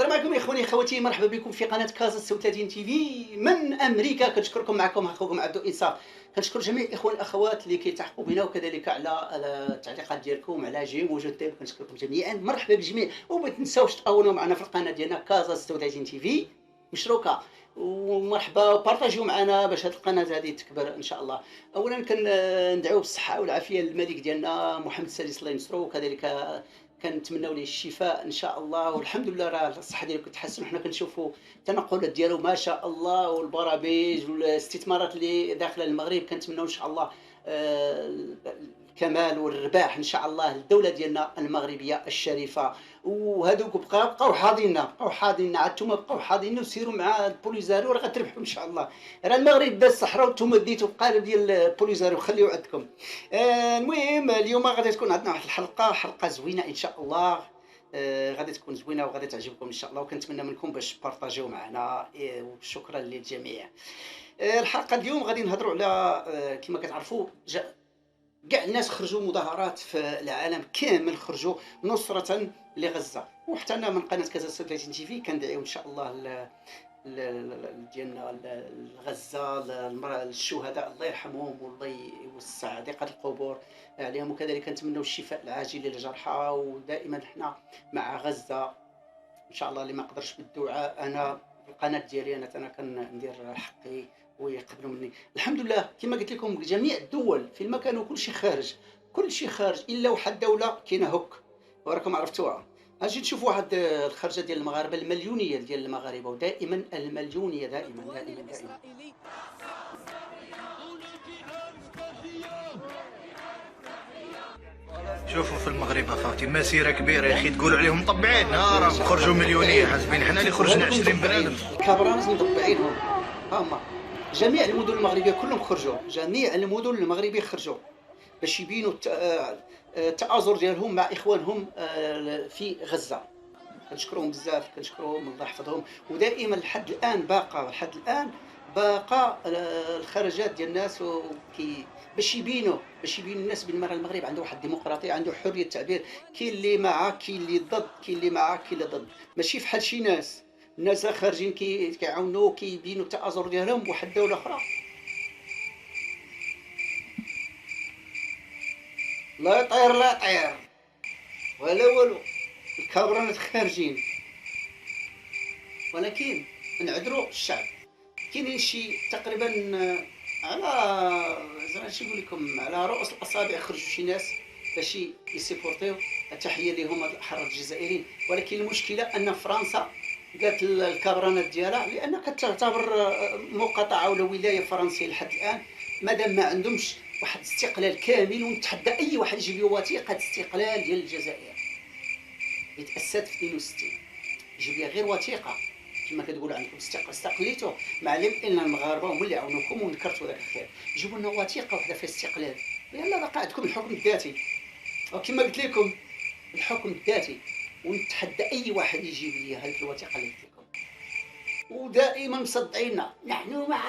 السلام عليكم اخواني اخواتي، مرحبا بكم في قناه كازا 36 تي في من امريكا. كنشكركم، معكم اخوكم عبدو انصاف. كنشكر جميع الاخوان والاخوات اللي كيلتحقوا بنا، وكذلك على التعليقات ديالكم على جيم وجود. كنشكركم جميعا، مرحبا بالجميع. وما تنساوش تابوناو معنا في القناه ديالنا كازا 36 تي في مشروكه، ومرحبا بارطاجيو معنا باش هذه القناه هذه تكبر ان شاء الله. اولا كندعو بالصحه والعافيه للملك ديالنا محمد السادس الله ينصرو، وكذلك كنتمناو ليه الشفاء ان شاء الله. والحمد لله راه الصحه ديالو كتحسن، وحنا كنشوفوا التنقلات ديالو ما شاء الله، والبرامج والاستثمارات اللي داخله المغرب. كنتمناو ان شاء الله الكمال والرباح ان شاء الله للدوله ديالنا المغربيه الشريفه. وهذوك بقاو حاضرين عاد نتوما بقاو حاضرين وسيروا مع البوليزاريو، راه غتربحوا ان شاء الله. راه المغرب دا الصحراء وانتم ديتوا القالب ديال البوليزاريو، خليو عندكم. المهم اليوم غادي تكون عندنا واحد حلقه زوينه ان شاء الله. غادي تكون زوينه وغادي تعجبكم ان شاء الله، وكنتمنى منكم باش تبارطاجيو معنا. وشكرا للجميع. الحلقه اليوم غادي نهضروا على كما كتعرفوا كاع الناس خرجوا مظاهرات في العالم كامل، خرجوا نصرة لغزة. وحتى انا من قناة كازا 36 تي في كندعيو ان شاء الله ديالنا غزة، الشهداء الله يرحمهم والله يوسع ضيقة القبور عليهم، وكذلك نتمنوا الشفاء العاجل للجرحى. ودائما حنا مع غزة ان شاء الله. اللي ما قدرش بالدعاء، انا القناه ديالي انا كندير حقي ويقبلوا مني الحمد لله. كما قلت لكم جميع الدول في المكان وكل شيء خارج الا واحد دوله كاينه هوك، وراكم عرفتوها. اجي نشوف واحد الخرجه ديال المغاربه المليونيه ديال المغاربه، ودائما المليونيه دائما دائما دائما. شوفوا في المغرب اخوتي مسيره كبيره يا اخي، تقولوا عليهم مطبعين، راه خرجوا مليونيه حاسبين حنا اللي خرجنا 20 بنادم. الكابرانز مطبعينهم هما. جميع المدن المغربيه كلهم خرجوا، جميع المدن المغربيه خرجوا باش يبينوا التآزر ديالهم مع اخوانهم في غزه. كنشكرهم بزاف، كنشكرهم الله يحفظهم. ودائما لحد الان باقا الخرجات ديال الناس باش يبينوا الناس بان المغرب عنده واحد الديمقراطيه، عنده حريه التعبير. كاين اللي معاه، كاين اللي ضد، كاين اللي معاه، كاين اللي ضد. ماشي فحال شي الناس خارجين كيعاونوا كيبينوا التآزر ديالهم بواحد دوله اخرى. لا يطير ولا والو، الكابرانات خارجين. ولكن نعذروا الشعب. كاينين شي تقريبا على زعما شي نقول لكم على رؤوس الاصابع خرجوا شي ناس باش يسيبورتيو. التحيه لهم الحرة الجزائريين. ولكن المشكله ان فرنسا قالت الكابرانات ديالها، لان كتعتبر مقاطعه ولا ولايه فرنسيه لحد الان، مادام ما عندهمش واحد استقلال كامل. ونتحدى اي واحد يجيب لي وثيقه استقلال ديال الجزائر اللي تاسست في 62، يجيب لي غير وثيقه كما كتقولوا عندكم استقليتوا. معلم ان المغاربه هما اللي عاونوكم ونكرتوا ذاك الخير، جيبوا لنا وثيقه وحده فيها استقلال. يلا بقى عندكم الحكم الذاتي، وكما قلت لكم الحكم الذاتي. ونتحدى اي واحد يجيب لي هذيك الوثيقه اللي قلت لكم. ودائما مصدعينا نحن مع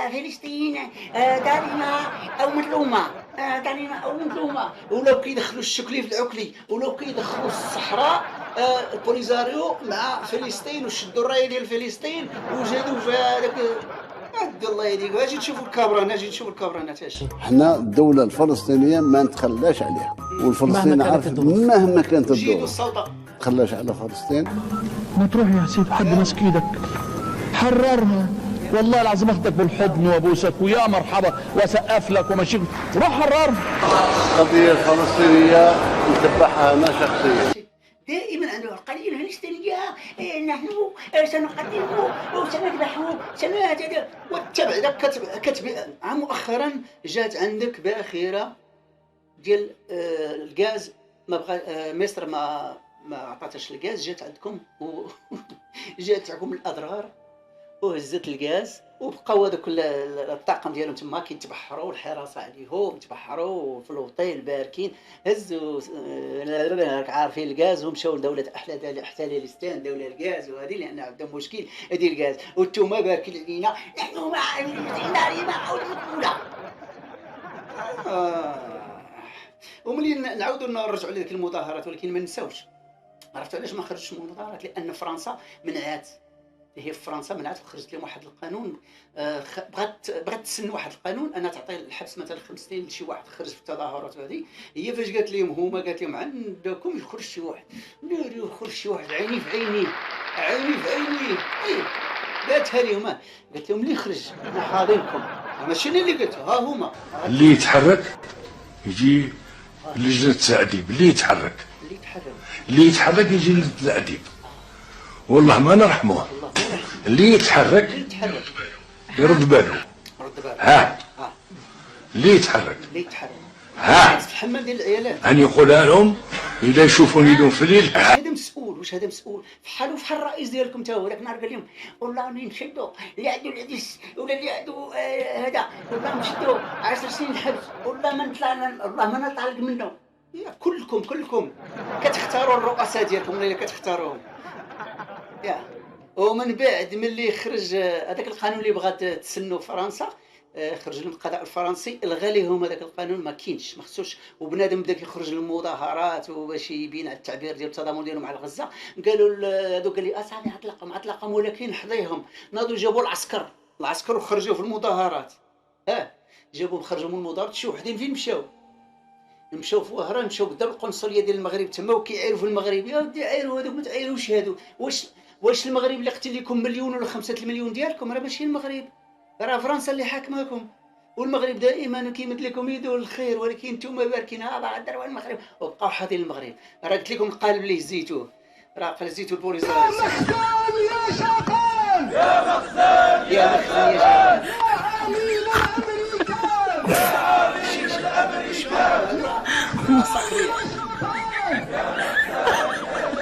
فلسطين ظالمه او مظلومه، ظالمه او مظلومه. ولو كيدخلوا الشكلي في العكلي، ولو كيدخلوا الصحراء البوليزاريو مع فلسطين، وشدوا الرايه ديال فلسطين وجدوا في هذاك. عبد الله يديك. اجي نشوفوا الكابرانات اش. حنا الدوله الفلسطينيه ما نتخلاش عليها، والفلسطين عارف مهما كانت الدوله ما تخلاش على فلسطين. ما تروح يا سيدي حد ماسك ايدك حررها، والله العظيم اخدك بالحضن وابوسك ويا مرحبا واسقف لك وماشي. روح حررها. القضيه الفلسطينيه نتبعها انا شخصيا. دائما عنده القضيه الفلسطينيه، نحن سنقتله وسنذبحه واتبع ذاك كتب. مؤخرا جات عندك باخره ديال الغاز، ما بغى مصر ما عطاتش الغاز، جات عندكم جات عندكم الاضرار وهزت الغاز، وبقاو هذوك الطاقم ديالهم تما كيتبحروا، الحراسه عليهم يتبحروا في الوطيل باركين. هزوا عارفين الغاز ومشاو لدوله احتلالستان دوله الغاز، وهذه لان عندهم مشكل هذه الغاز. وانتم باركين علينا نحن مع النار مع الدوله. وملي نعاودوا نرجعوا لذيك المظاهرات، ولكن ما نساوش عرفت علاش ما خرجتش من المظاهرات؟ لان فرنسا منعات. هي في فرنسا منعت وخرجت لهم واحد القانون. بغات تسن واحد القانون انها تعطي الحبس مثلا 5 سنين لشي واحد خرج في التظاهرات هذه. هي فاش قالت لهم هما، قالت لهم عندكم يخرج شي واحد، يخرج شي واحد عيني في عينيه، عيني في عينيه. قالتها لهم، قالت لهم اللي يخرج انا حاضنكم. ماشي اللي قلت، ها هما اللي يتحرك يجي لجنة التأديب، اللي يتحرك يجي لجنة التأديب. والله ما نرحموه. اللي يتحرك يرد باله. ها اللي يتحرك ها تتحمل ديال العيالات أن يقولها لهم إذا يشوفوني لهم في الليل. هذا مسؤول. واش هذا مسؤول؟ فحال الرئيس ديالكم تا هو ذاك النهار قال لهم والله راني نشدو اللي عنده العدس ولا اللي عنده هذا والله نشدو 10 سنين حبس والله ما نطلع، والله ما نطلق منه. كلكم كتختاروا الرؤساء ديالكم ولا كتختاروهم. ومن بعد ملي خرج هذاك القانون اللي بغات تسنو فرنسا، خرج لهم القضاء الفرنسي الغى لهم هذاك القانون، ما كاينش، ما خصوش. وبنادم بدا كيخرج للمظاهرات وباش يبين على التعبير ديال التضامن ديالهم على غزه. قالوا هذو قال لي اصاحبي عطلقهم، ولكن حظيهم ناضوا جابوا العسكر وخرجوا في المظاهرات. جابوهم خرجوا من المظاهرات. شي وحدين فين مشاو في وهران، مشاو قدام القنصليه ديال المغرب تما وكيعايروا في المغرب. يا ودي عايروا هذوك، ما تعايروش هادو. واش المغرب اللي قتل لكم مليون ولا 5 المليون ديالكم؟ راه ماشي المغرب، راه فرنسا اللي حاكماكم. والمغرب دائما كيمد لكم يدو الخير، ولكن نتوما باركين هذا الدروا المغرب وبقاو حاضين المغرب. راه قلت لكم القالب اللي هزيتوه، راه هزيتو البوليس. يا مخزن يا شغال، يا مخزن يا شغال، يا عميل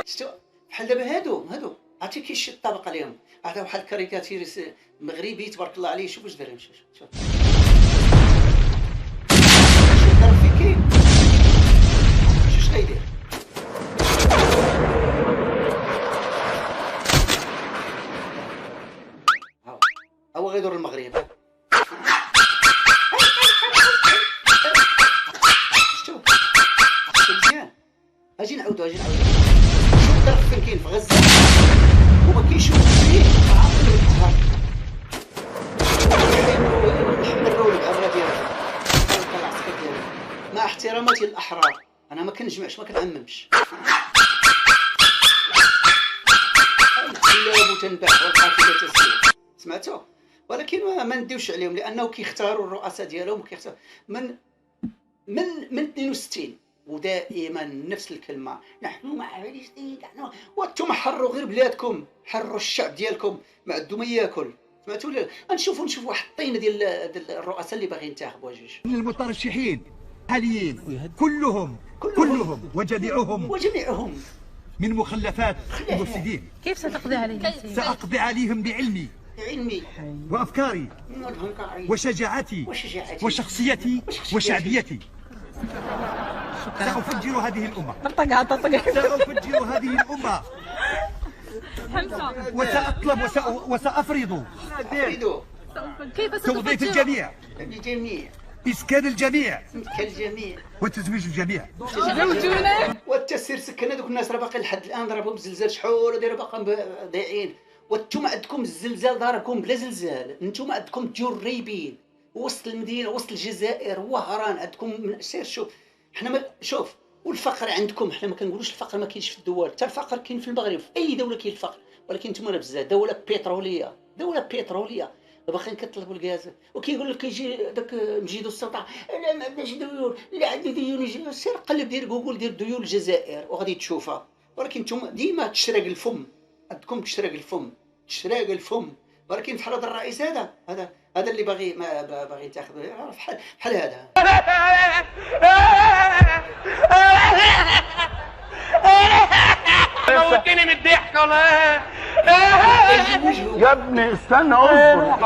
شتو بحال دابا هادو عرفتي كيشي الطبق عليهم. هذا واحد الكاريكاتيريست مغربي تبارك الله عليه. شوف واش دار. شوف ضرب فيك كي شوش غيدير. هو غيدور المغرب. شتو مزيان. اجي نعاودو شوف ضرب فين كاين في غزه وما كيشوف فيه عاقل القهر. نحملوا العبره ديالها العسكر ديالها مع احتراماتي للاحرار. انا ما كنجمعش ما كنعممش. الكلاب وتنباح والقافله تسير، سمعتوا؟ ولكن ما نديوش عليهم لانه كيختاروا الرؤساء ديالهم وكيختاروا من 62 ودائما نفس الكلمه، نحن مع فلسطين، نحن وانتم حروا غير بلادكم، حروا الشعب ديالكم، ما عندو ما ياكل. سمعتوا؟ نشوفوا واحد الطينه ديال الرؤساء اللي باغي ينتخبوا. جوج المترشحين حاليين كلهم وجميعهم من مخلفات المفسدين. كيف ستقضي عليهم؟ سأقضي عليهم بعلمي وأفكاري وشجاعتي وشخصيتي وشعبيتي. سأفجر هذه الأمة. سأفجر هذه الأمة وسأطلب وسأفرض توظيف الجميع، إسكان الجميع وتزويج الجميع. والتسير سكن هذوك الناس راه باقي لحد الان ضربهم الزلزال شحال دايره باقا ضايعين. وانتم عندكم الزلزال ضاربكم بلا زلزال. انتم عندكم تجوا ريبين وسط المدينه وسط الجزائر وهران عندكم. سير شوف حنا ما شوف. والفقر عندكم، حنا ما كنقولوش الفقر ما كاينش في الدول، حتى الفقر كاين في المغرب، في اي دوله كاين الفقر، ولكن نتوما راه بزاف دوله بتروليه باقيين كطلبوا الغاز. وكيقول لك كيجي داك مجيدو السلطه لا ما عندناش ديون، لا عندي ديون. سير قلب دير جوجل دير ديون الجزائر وغادي تشوفها. ولكن نتوما ديما تشرق الفم، عندكم تشرق الفم. ولكن بحال هذا الرئيس هذا اللي باغي ما باغي تاخذ بحال هذا. موتني من الضحك والله. يا ابني استنى اصبر،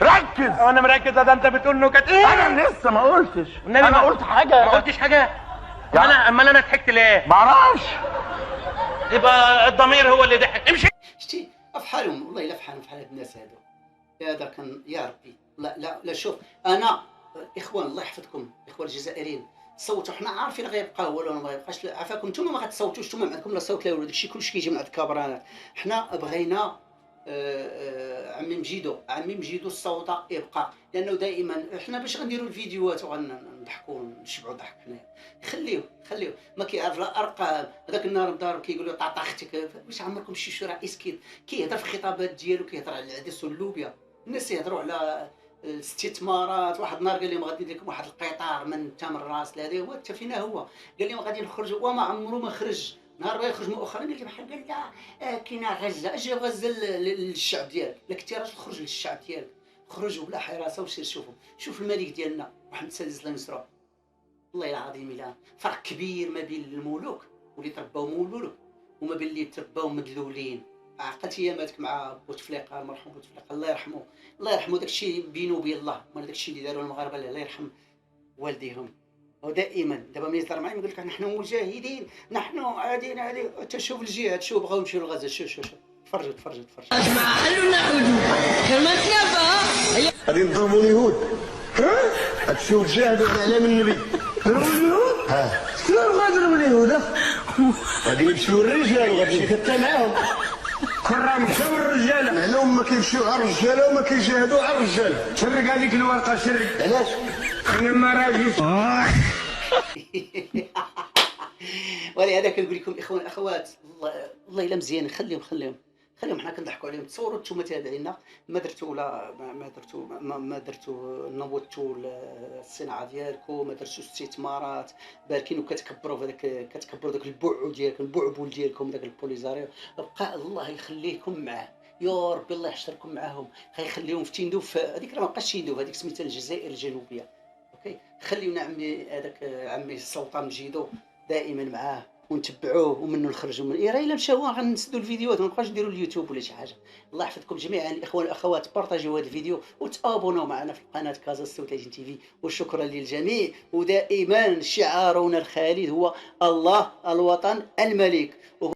ركز. انا مركز. ده انت بتقول نكت. انا لسه ما قلتش. انا قلت حاجه. ما قلتش حاجه. امال انا ضحكت ليه؟ ما اعرفش. يبقى الضمير هو اللي ضحك. امشي. شتي افحالهم والله الا فحال هاد الناس هادو. هذا كان يا ربي. لا شوف انا اخوان الله يحفظكم اخوان الجزائريين، صوتوا، حنا عارفين غيبقى هو ولا ما غيبقاش. عافاكم نتوما ما غتصوتوش، نتوما ما عندكم لا صوت لا والو، داكشي كلشي كيجي من عند الكبرانات. حنا بغينا عمي مجيدو الصوت يبقى، لانه دائما حنا باش غنديروا الفيديوهات وغنضحكوا ونشبعوا ضحك حنايا. خليوه ما كيعرف لا ارقام. هذاك النهار مدار كيقول له طاطا اختك، واش عمركم شي رئيس كيهضر في الخطابات ديالو كيهضر على العدس واللوبيا؟ الناس يهضروا على الاستثمارات. واحد النهار قال لهم غادي ندير لكم واحد القطار من تم الراس لهذا، هو حتى فينا هو قال لهم غادي نخرجوا، وما عمره ما خرج. نهار بغا يخرج مؤخرا قال لي بحال قال لا كاينه غزه، اش جاب غزه للشعب ديالك؟ لا كنتي راجل خرج للشعب ديالك، خرج وبلا حراسه وسير شوف الملك ديالنا محمد السادس الله ينصرو. والله العظيم الا فرق كبير ما بين الملوك واللي ترباو مولوك وما بين اللي ترباو مدلولين. عقلت اياماتك مع بوتفليقه المرحوم بوتفليقه الله يرحمه داكشي بينو وبين الله، مال داكشي اللي داروا المغاربه الله يرحم والديهم. ودائما دابا ملي يهضر معايا يقول لك نحن مجاهدين، نحن عادين هادي. تشوف الجهاد، شوف بغاو يمشيو لغزه، شوف تفرجوا غادي نضربوا اليهود. تشوف جاهدوا على اعلام النبي. ضربوا اليهود؟ شكون غادي يضرب اليهود؟ غادي يمشيو الرجال وغادي نكتا معاهم. كرة مشاو الرجاله، معلوم ما كيمشيو على الرجاله وما كيجاهدوا على الرجاله. شرق هذيك الورقه شرق. علاش؟ انا ما راجلش. ولهذا كنقول لكم اخوان اخوات، والله الا مزيان خليهم حنا كنضحكوا عليهم. تصوروا نتوما تابعينا ما درتوا لا ما درتوا نوضتوا الصناعه ديالكم، ما درتوا استثمارات باركين وكتكبروا في هذاك، كتكبروا داك البعبع ديالكم، البعبل ديالكم، داك البوليزاريو. بقى الله يخليكم معاه يا ربي، الله يحشركم معاهم، غيخليهم في تندوف. هذيك راه ما بقاش تندوف، هذيك سميتها الجزائر الجنوبيه. اوكي خليونا عمي هذاك عمي السلطان مجيدو دائما معاه ونتبعوه ومنه نخرجوا من راه الا مشاو غنسدوا الفيديوهات، ما نبقاوش نديروا اليوتيوب ولا شي حاجه. الله يحفظكم جميعا الاخوان والاخوات، بارطاجيو هذا الفيديو وتابوناو معنا في القناه كازا 36 تي في. وشكرا للجميع، ودائما شعارنا الخالد هو الله الوطن الملك.